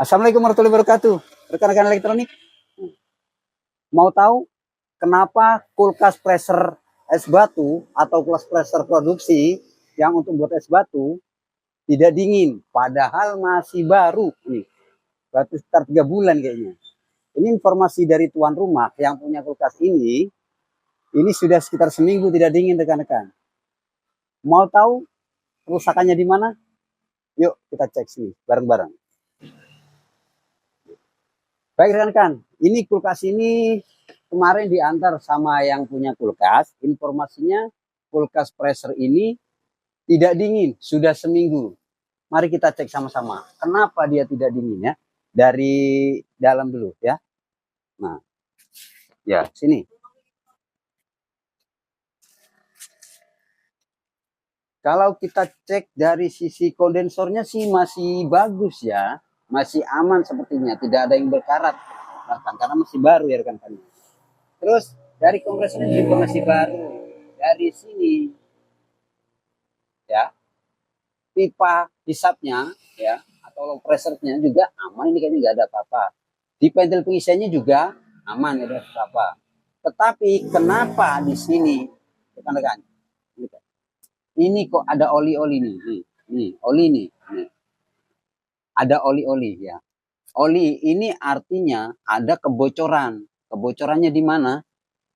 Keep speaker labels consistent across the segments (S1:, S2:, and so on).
S1: Assalamualaikum warahmatullahi wabarakatuh. Rekan-rekan elektronik, mau tahu kenapa kulkas pressure es batu atau kulkas pressure produksi yang untuk buat es batu tidak dingin, padahal masih baru nih, berarti sekitar 3 bulan kayaknya. Ini informasi dari tuan rumah yang punya kulkas ini sudah sekitar seminggu tidak dingin rekan-rekan. Mau tahu kerusakannya di mana? Yuk kita cek sini bareng-bareng. Baik rekan-rekan, ini kulkas ini kemarin diantar sama yang punya kulkas. Informasinya kulkas pressure ini tidak dingin, sudah seminggu. Mari kita cek sama-sama. Kenapa dia tidak dingin ya? Dari dalam dulu ya. Nah, ya sini. Kalau kita cek dari sisi kondensornya sih masih bagus ya. Masih aman sepertinya, tidak ada yang berkarat. Bahkan karena masih baru ya rekan-rekan. Terus dari kompresornya juga masih baru. Dari sini ya, pipa hisapnya ya atau low pressure-nya juga aman, ini kayaknya nggak ada apa-apa. Di pentil pengisiannya juga aman, nggak ada apa-apa. Tetapi kenapa di sini rekan-rekan ini kok ada oli-oli nih oli nih, ada oli-oli ya. Oli ini artinya ada kebocoran. Kebocorannya di mana?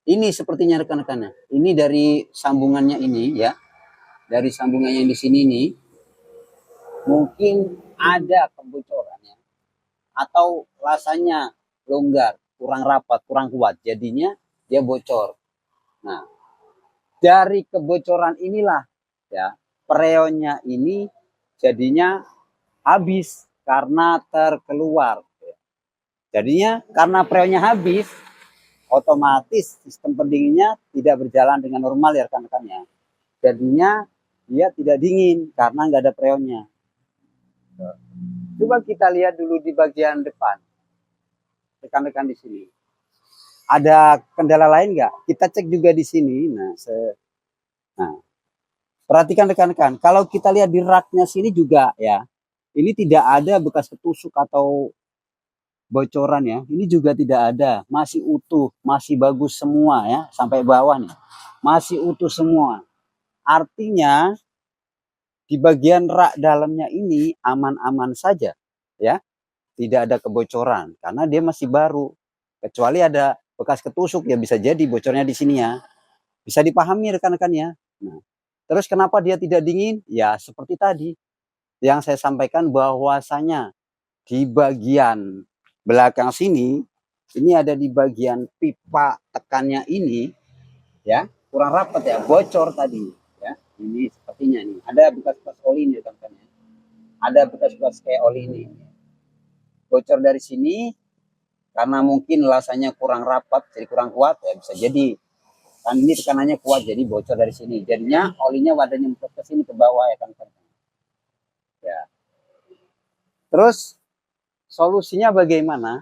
S1: Ini sepertinya rekan-rekan. Ini dari sambungannya ini ya. Dari sambungannya di sini nih. Mungkin ada kebocoran ya. Atau rasanya longgar, kurang rapat, kurang kuat. Jadinya dia bocor. Nah, dari kebocoran inilah ya, freonnya ini jadinya habis karena terkeluar. Jadinya karena freonnya habis, otomatis sistem pendinginnya tidak berjalan dengan normal ya rekan-rekannya. Jadinya dia tidak dingin karena nggak ada freonnya. Coba kita lihat dulu di bagian depan, rekan-rekan di sini. Ada kendala lain nggak? Kita cek juga di sini. Nah, perhatikan rekan-rekan. Kalau kita lihat di raknya sini juga ya, ini tidak ada bekas ketusuk atau bocoran ya. Ini juga tidak ada, masih utuh, masih bagus semua ya, sampai bawah nih. Masih utuh semua. Artinya di bagian rak dalamnya ini aman-aman saja ya. Tidak ada kebocoran karena dia masih baru. Kecuali ada bekas ketusuk ya bisa jadi bocornya di sini ya. Bisa dipahami rekan-rekan ya. Nah, terus kenapa dia tidak dingin? Ya seperti tadi yang saya sampaikan bahwasanya di bagian belakang sini ini ada di bagian pipa tekannya ini ya kurang rapat ya, bocor tadi ya. Ini sepertinya nih ada bekas-bekas oli ini rekan-rekan ya. Ada bekas-bekas kayak oli ini. Bocor dari sini karena mungkin lasanya kurang rapat jadi kurang kuat ya, bisa jadi kan ini tekanannya kuat jadi bocor dari sini, jadinya olinya wadahnya nyemprot ke sini ke bawah ya kan ya. Terus solusinya bagaimana?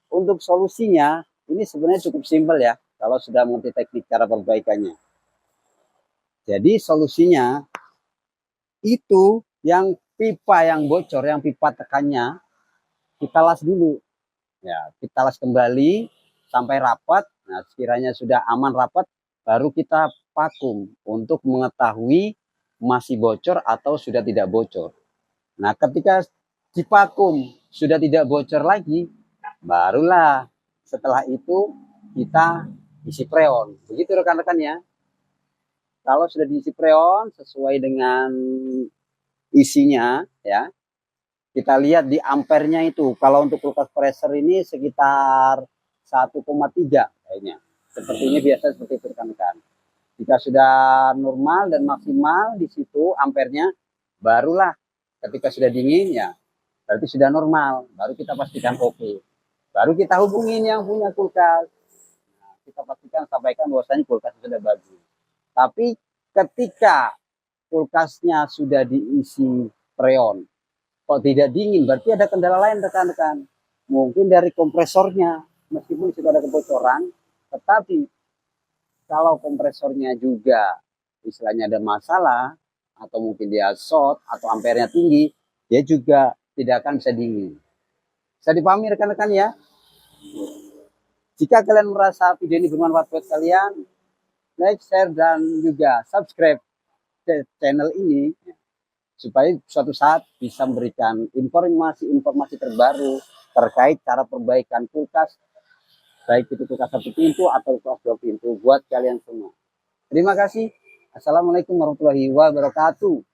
S1: Untuk solusinya ini sebenarnya cukup simpel ya kalau sudah mengerti teknik cara perbaikannya. Jadi solusinya itu yang pipa yang bocor, yang pipa tekannya kita las dulu ya, kita las kembali sampai rapat. Nah, sekiranya sudah aman rapat, baru kita vakum untuk mengetahui masih bocor atau sudah tidak bocor. Nah, ketika divakum sudah tidak bocor lagi, barulah setelah itu kita isi freon. Begitu rekan-rekan ya. Kalau sudah diisi freon sesuai dengan isinya ya, kita lihat di ampernya itu. Kalau untuk kulkas pressure ini sekitar 1,3 kayaknya. Sepertinya biasa seperti itu rekan-rekan. Jika sudah normal dan maksimal di situ ampernya, barulah ketika sudah dingin ya berarti sudah normal. Baru kita pastikan oke. Baru kita hubungin yang punya kulkas. Nah, kita pastikan sampaikan bahwasanya kulkas sudah bagus. Tapi ketika kulkasnya sudah diisi freon kok tidak dingin, berarti ada kendala lain rekan-rekan. Mungkin dari kompresornya, meskipun sudah ada kebocoran, tetapi kalau kompresornya juga istilahnya ada masalah, atau mungkin dia short, atau ampernya tinggi, dia juga tidak akan bisa dingin. Bisa dipahami rekan-rekan ya. Jika kalian merasa video ini bermanfaat buat kalian, like, share, dan juga subscribe channel ini supaya suatu saat bisa memberikan informasi-informasi terbaru terkait cara perbaikan kulkas, baik itu kulkas 1 pintu atau kulkas 2 pintu buat kalian semua. Terima kasih. Assalamualaikum warahmatullahi wabarakatuh.